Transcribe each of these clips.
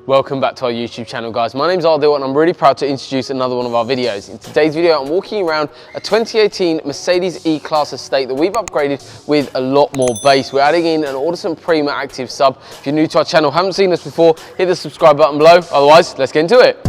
Welcome back to our YouTube channel, guys. My name's Ardil and I'm really proud to introduce another one of our videos. In today's video, I'm walking around a 2018 Mercedes E-Class estate that we've upgraded with a lot more bass. We're adding in an Audison Prima active sub. If you're new to our channel, haven't seen us before, hit the subscribe button below. Otherwise, let's get into it.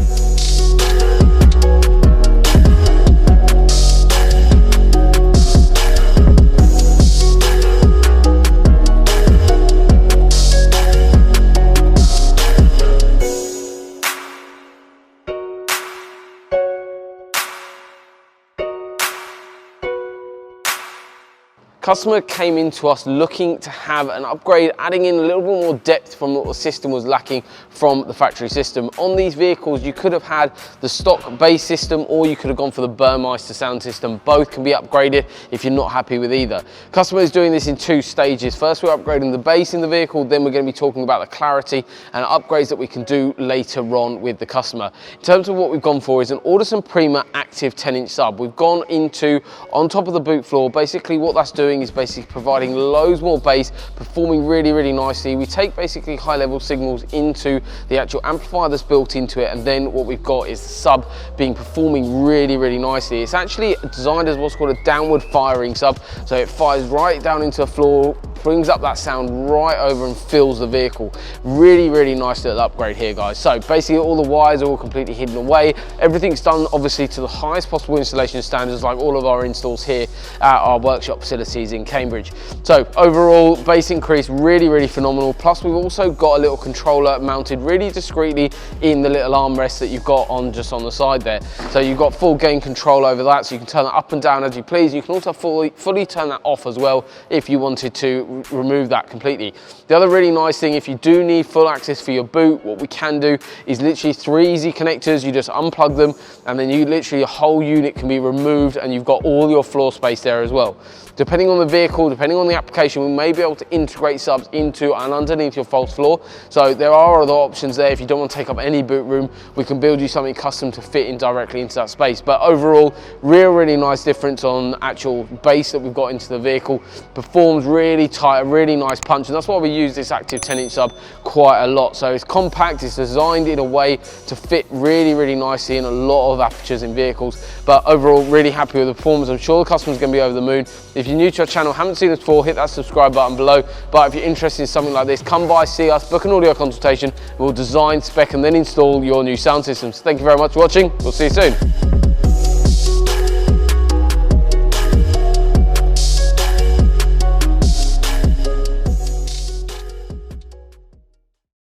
Customer came into us looking to have an upgrade, adding in a little bit more depth from what the system was lacking from the factory system. On these vehicles, you could have had the stock bass system or you could have gone for the Burmester sound system. Both can be upgraded if you're not happy with either. Customer is doing this in two stages. First, we're upgrading the bass in the vehicle, then we're going to be talking about the clarity and upgrades that we can do later on with the customer. In terms of what we've gone for is an Audison Prima active 10-inch sub. We've gone into, on top of the boot floor, basically what that's doing is basically providing loads more bass, performing really nicely. We take basically high level signals into the actual amplifier that's built into it, and then what we've got is the sub performing really nicely. It's actually designed as what's called a downward firing sub, so it fires right down into the floor, brings up that sound right over and fills the vehicle. Really nice little upgrade here, guys. So basically all the wires are all completely hidden away. Everything's done obviously to the highest possible installation standards, like all of our installs here at our workshop facilities in Cambridge. So overall bass increase really phenomenal. Plus we've also got a little controller mounted really discreetly in the little armrest that you've got on just on the side there. So you've got full gain control over that, so you can turn that up and down as you please. You can also fully turn that off as well if you wanted to remove that completely. The other really nice thing, if you do need full access for your boot, what we can do is literally 3 easy connectors. You just unplug them and then you literally, a whole unit can be removed and you've got all your floor space there as well. Depending on the vehicle, depending on the application, we may be able to integrate subs into and underneath your false floor. So there are other options there. If you don't want to take up any boot room, we can build you something custom to fit in directly into that space. But overall, really nice difference on actual bass that we've got into the vehicle. Performs really tight, a really nice punch, and that's why we use this active 10-inch sub quite a lot. So it's compact, it's designed in a way to fit really nicely in a lot of apertures in vehicles. But overall, really happy with the performance. I'm sure the customer's going to be over the moon. If you're new to our channel, haven't seen us before, hit that subscribe button below. But if you're interested in something like this, come by, see us, book an audio consultation. We'll design, spec and then install your new sound systems. Thank you very much for watching. We'll see you soon.